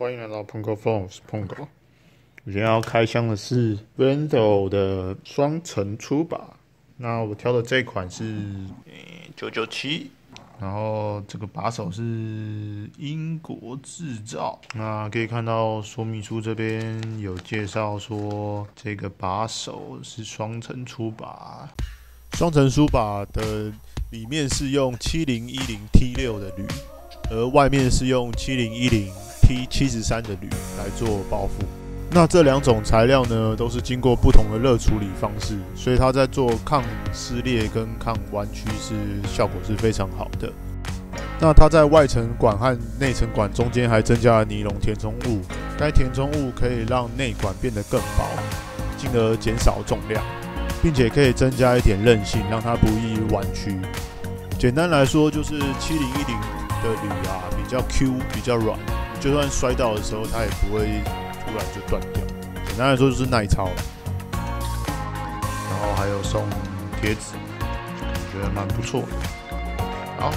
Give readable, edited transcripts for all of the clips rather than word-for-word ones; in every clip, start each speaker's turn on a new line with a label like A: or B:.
A: 欢迎来到 Pongo Phone， 我是 Pongo。我今天要开箱的是 Rento 的双层出把。那我挑的这款是997，然后这个把手是英国制造。那可以看到说明书这边有介绍说，这个把手是双层出把。双层出把的里面是用7010 T6 的铝，而外面是用7010 T73 的铝来做包覆。那这两种材料呢，都是经过不同的热处理方式，所以它在做抗撕裂跟抗弯曲效果是非常好的。那它在外层管和内层管中间还增加了尼龙填充物，该填充物可以让内管变得更薄，进而减少重量，并且可以增加一点韧性，让它不易弯曲。简单来说，就是7010的铝比较 Q， 比较软，就算摔到的时候，它也不会突然就断掉。简单来说就是耐操。然后还有送贴纸，我觉得蛮不错的。好，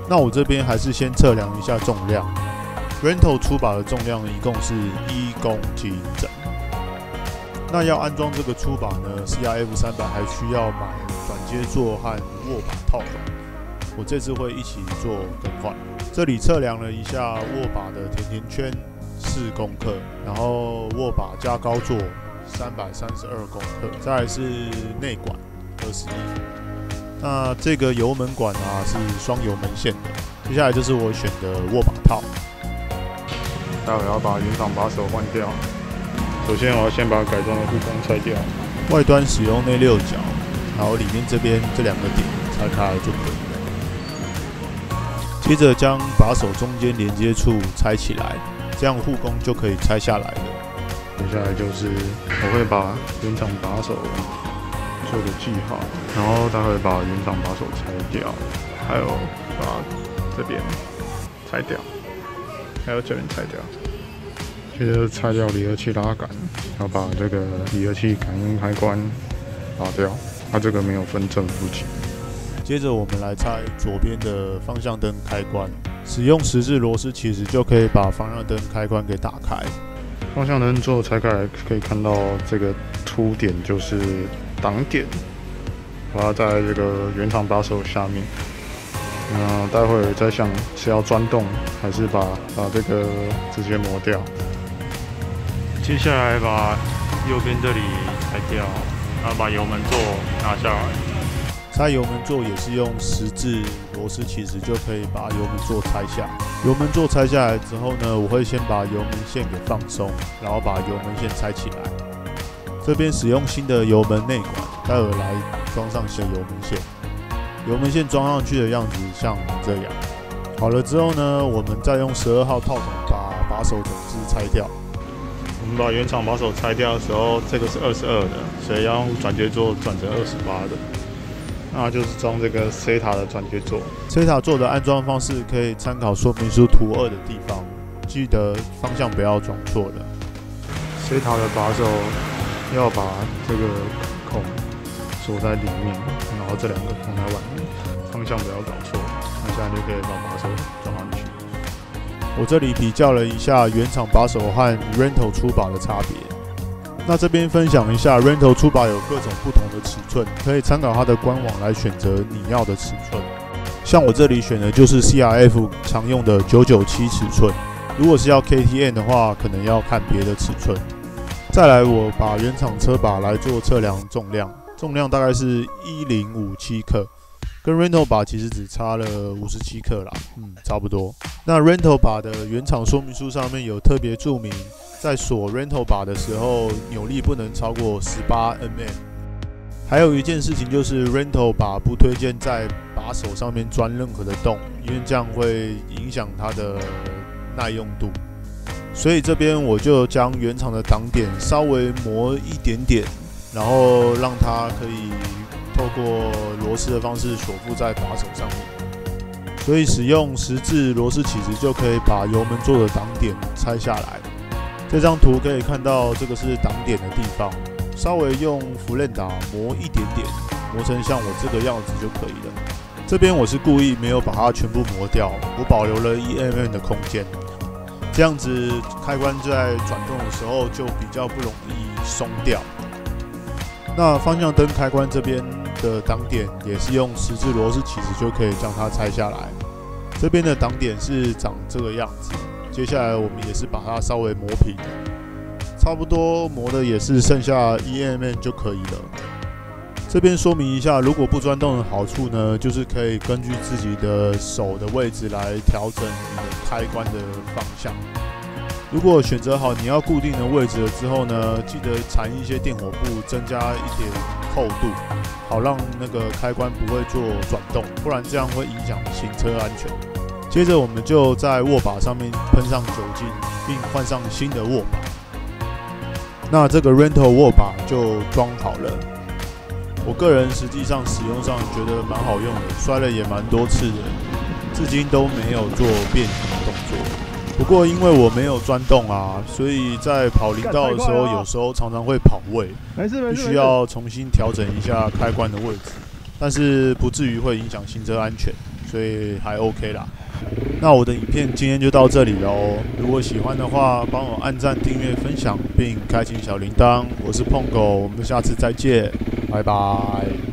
A: 那我这边还是先测量一下重量。Rento 出把的重量一共是1公斤整。那要安装这个出把呢 ，CRF300 还需要买转接座和握把套管。我这次会一起做更换。这里测量了一下握把的甜甜圈4公克，然后握把加高座332公克，再来是内管21。那这个油门管是双油门线的。接下来就是我选的握把套。待会要把原厂把手换掉。首先我要先把改装的护弓拆掉，外端使用内6角，然后里面这边这2个点拆开来就可以了。接着将把手中间连接处拆起来，这样护弓就可以拆下来了。接下来就是我会把原厂把手做个记号，然后待会把原厂把手拆掉，还有把这边拆掉，还有这边拆掉。接着拆掉离合器拉杆，要把这个离合器感应开关拔掉，它这个没有分正负极。接着我们来拆左边的方向灯开关，使用10字螺丝起子就可以把方向灯开关给打开。方向灯座拆开来可以看到这个凸点就是挡点，把它在这个原厂把手下面。那待会再想是要钻洞还是把这个直接磨掉。接下来把右边这里拆掉，然后把油门座拿下来。拆油门座也是用10字螺丝起子就可以把油门座拆下。油门座拆下来之后呢，我会先把油门线给放松，然后把油门线拆起来。这边使用新的油门内管，待会来装上新油门线。油门线装上去的样子像这样。好了之后呢，我们再用12号套筒把把手总支拆掉。我们把原厂把手拆掉的时候，这个是22的，所以要用转接座转成28的。那就是装这个 SETA 的转接座。SETA 座的安装方式可以参考说明书图2的地方，记得方向不要装错了。SETA 的把手要把这个孔锁在里面，然后这2个放在外面，方向不要搞错。那现在就可以把把手装上去。我这里比较了一下原厂把手和 Rento 出把的差别。那这边分享一下 Rento 出把有各种不同的尺寸，可以参考它的官网来选择你要的尺寸。像我这里选的就是 CRF 常用的997尺寸，如果是要 KTM 的话，可能要看别的尺寸。再来，我把原厂车把来做测量重量，重量大概是1057克。跟 Rento 把其实只差了57克啦，差不多。那 Rento 把的原厂说明书上面有特别注明，在锁 Rento 把的时候，扭力不能超过18 mm。还有一件事情就是 Rento 把不推荐在把手上面钻任何的洞，因为这样会影响它的耐用度。所以这边我就将原厂的挡点稍微磨一点点，然后让它可以透过螺丝的方式锁附在把手上面，所以使用10字螺丝起子就可以把油门座的挡点拆下来。这张图可以看到，这个是挡点的地方，稍微用福len达磨一点点，磨成像我这个样子就可以了。这边我是故意没有把它全部磨掉，我保留了1mm的空间。
B: 这样子开关在转动的时候就比较不容易松掉。那方向灯开关这边的档点也是用十字螺丝起子就可以将它拆下来。这边的档点是长这个样子，接下来我们也是把它稍微磨平，差不多磨的也是剩下 1mm 就可以了。这边说明一下，如果不钻洞的好处呢，就是可以根据自己的手的位置来调整你的开关的方向。如果选择好你要固定的位置了之后呢，记得缠一些电火布，增加一点厚度，好让那个开关不会做转动，不然这样会影响行车安全。接着我们就在握把上面喷上酒精，并换上新的握把。那这个 Rental 握把就装好了。我个人实际上使用上觉得蛮好用的，摔了也蛮多次的，至今都没有做变形的动作。不过因为我没有钻洞啊，所以在跑林道的时候，有时候常常会跑位，必须要重新调整一下开关的位置，但是不至于会影响行车安全，所以还 OK 啦。那我的影片今天就到这里了哦。如果喜欢的话，帮我按赞、订阅、分享，并开启小铃铛。我是碰狗，我们下次再见，拜拜。